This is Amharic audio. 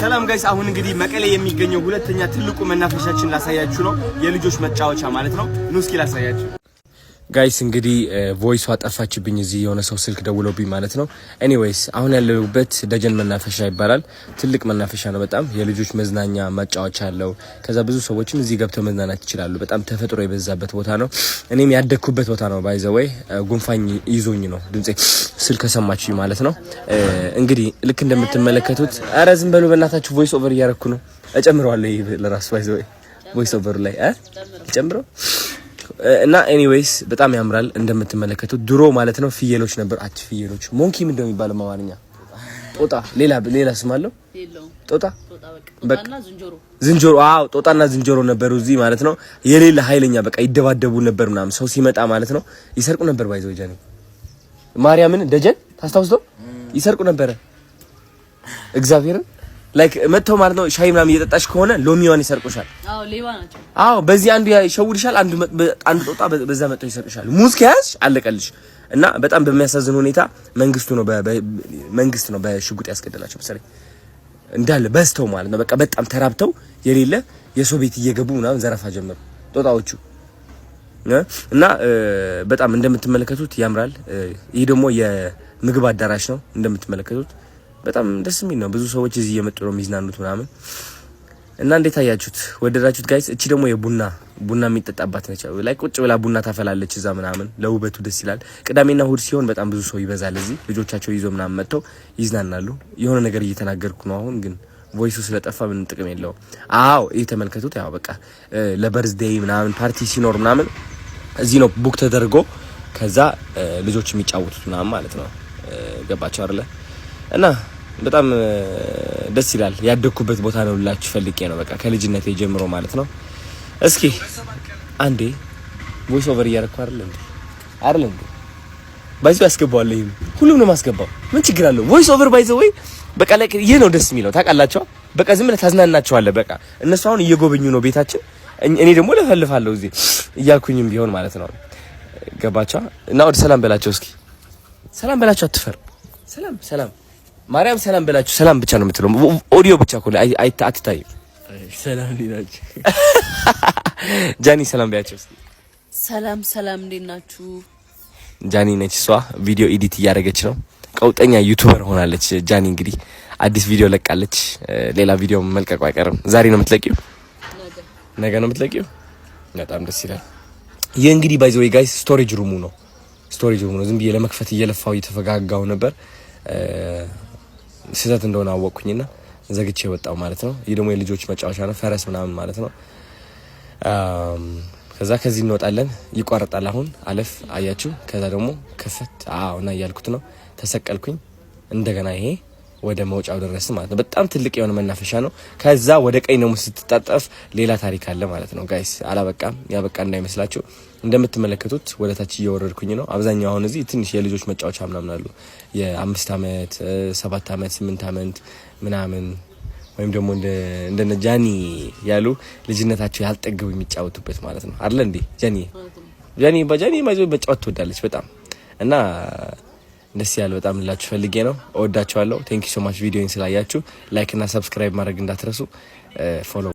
ሰላም ጋይስ አሁን እንግዲህ መቀሌ የሚገኘው ሁለተኛ ትልቁ መናፈሻችን ላሳያችሁ ነው የልጆች መጫወቻ ማለት ነው ኑ እስኪ ላሳያችሁ ጋይስ እንግዲህ ቮይሷ ጠፋችብኝ እዚህ የሆነ ሰው ስልክ ደውሎብኝ ማለት ነው ኤኒዌይስ አሁን ያለሁበት ደጀን መናፈሻ ይባላል ትልቅ መናፈሻ ነው በጣም የልጆች መዝናኛ መጫወቻ አለው ከዛ ብዙ ሰዎችም እዚህ ገብተው መዝናናት ይችላሉ በጣም ተፈጥሮ የበዛበት ቦታ ነው እኔም ያደኩበት ቦታ ነው ባይ ዘ ወይ ጉንፋኝ ይዞኝ ነው ድምጼ ስልክ ሰማችኝ ማለት ነው እንግዲህ ልክ እንደምትመለከቱት አረ ዝም በሉ በእናታችሁ ቮይስ ኦቨር እያረኩ ነው እጨምረዋለሁ ይሄ ለራስ ባይ ዘ ወይ ቮይስ ኦቨር ላይ ጨምረው እና ኤኒዌይስ በጣም ያምራል እንደምትመለከቱት ድሮ ማለት ነው ፍየሎች ነበር ፍየሎች ሞንኪ ምን እንደሚባለው ማዋርኛ ጦጣ ሌላ ስም አለው ጦጣ በቃ ዝንጀሮ ጦጣና ዝንጀሮ ነበሩ እዚህ ማለት ነው የሌላ ኃይለኛ በቃ ይደባደቡ ነበር ምናምን ሰው ሲመጣ ማለት ነው ይሰርቁ ነበር ባይዘው ጃኒ ማርያምን ደጀን ታስታውሰው ይሰርቁ ነበር እግዚአብሔርን ላይክ መተው ማለት ነው ሻይ ምናምን እየጠጣሽ ከሆነ ሎሚዋን ይሰርቁሻል ሌባ ናቸው በዚህ አንዱ ይሸውድሻል አንዱ ጦጣ በዛ መተው ይሰርቅሻል ሙዝ ከያዝ አለቀልሽ እና በጣም በሚያሳዝን ሁኔታ መንግስት ነው በሽጉጥ ያስገደላቸው መሰለኝ እንዳለ በስተው ማለት ነው በቃ በጣም ተራብተው የሌለ የሰው ቤት እየገቡ ምናምን ዘረፋ ጀመሩ ጦጣዎቹ እና በጣም እንደምትመለከቱት ያምራል ይሄ ደግሞ የምግብ አዳራሽ ነው እንደምትመለከቱት በጣም ደስ የሚል ነው ብዙ ሰዎች እዚህ እየመጡ ነው የሚዝናኑት ምናምን እና እንዴት አያችሁት ወደዳችሁት ጋይስ እቺ ደግሞ ቡና የሚጠጣባት ነች ላይ ቁጭ ብላ ቡና ታፈላለች እዛ ምናምን ለውበቱ ደስ ይላል ቅዳሜና እሁድ ሲሆን በጣም ብዙ ሰው ይበዛል እዚህ ልጆቻቸው ይዞ ምናምን መጥተው ይዝናናሉ የሆነ ነገር እየተናገርኩ ነው አሁን ግን ቮይሱ ስለጠፋ ምን ጥቅም የለውም ይሄ ተመልከቱት ያው በቃ ለበርዝዴይ ምናምን ፓርቲ ሲኖር ምናምን እዚህ ነው ቡክ ተደርጎ ከዛ ልጆች የሚጫወቱት ምናምን ማለት ነው ገባችሁ አይደለ እና በጣም ደስ ይላል ያደኩበት ቦታ ነው ልላችሁ ፈልጌ ነው በቃ ከልጅነቴ ጀምሮ ማለት ነው እስኪ አንዴ ቮይስ ኦቨር እያረኩ አይደል እንዴ ባይዘው ያስገባዋለሁ ሁሉም ነው ማስገባው ምን ችግር አለው ቮይስ ኦቨር ባይዘው ወይ በቃ ላይ ይሄ ነው ደስ የሚለው ታውቃላችሁ በቃ ዝም ብለህ ታዝናናቸዋለህ በቃ እነሱ አሁን እየጎበኙ ነው ቤታችን እኔ ደግሞ ለፈልፋለሁ እዚህ እያልኩኝም ቢሆን ማለት ነው ገባችሁ እና ወደ ሰላም በላቸው እስኪ ሰላም በላቸው አትፈር ሰላም ማርያም ሰላም በላችሁ ሰላም ብቻ ነው የምትለው ኦዲዮ ብቻ እኮ አትታይ ሰላም ሊናችሁ ጃኒ ሰላም በያቸው እስኪ ሰላም እንዴት ናችሁ ጃኒ ነች እሷ ቪዲዮ ኤዲት እያደረገች ነው ቀውጠኛ ዩቲዩበር ሆናለች ጃኒ እንግዲህ አዲስ ቪዲዮ ለቃለች ሌላ ቪዲዮ መልቀቁ አይቀርም ዛሬ ነው የምትለቂው ነገ ነው የምትለቂው በጣም ደስ ይላል ይሄ እንግዲህ ባይ ዘ ዌይ ጋይስ ስቶሬጅ ሩሙ ነው ዝም ብዬ ለመክፈት እየለፋው እየተፈጋጋው ነበር ስህተት እንደሆነ አወቅኩኝና ዘግቼ ወጣው ማለት ነው ይሄ ደግሞ የልጆች መጫወቻ ነው ፈረስ ምናምን ማለት ነው ከዚህ እንወጣለን ይቋረጣል አሁን አለፍ አያችሁ ከዛ ደግሞ ከፈት እና እያልኩት ነው ተሰቀልኩኝ እንደገና ይሄ ወደ መውጫው ድረስ ማለት ነው በጣም ትልቅ የሆነ መናፈሻ ነው ከዛ ወደ ቀኝ ነው ስትጣጣፍ ሌላ ታሪክ አለ ማለት ነው ጋይስ አላበቃም ያበቃ እንዳይመስላችሁ እንደምትመለከቱት ወደ ታች እየወረድኩኝ ነው አብዛኛው አሁን እዚህ ትንሽ የልጆች መጫወቻ ምናምን አሉ የ5 አመት 7 አመት 8 አመት ምናምን ወይም ደግሞ እንደ ጃኒ ያሉ ልጅነታቸው ያልጠገቡ የሚጫወቱበት ማለት ነው አይደል እንዴ ጃኒ ማይዞ መጫወት ትወዳለች በጣም እና ደስ ያለ በጣም ልላችሁ ፈልጌ ነው እወዳችኋለሁ ቴንክ ዩ ሶ ማች ቪዲዮን ስላያችሁ ላይክ እና ሰብስክራይብ ማድረግ እንዳትረሱ ፎሎ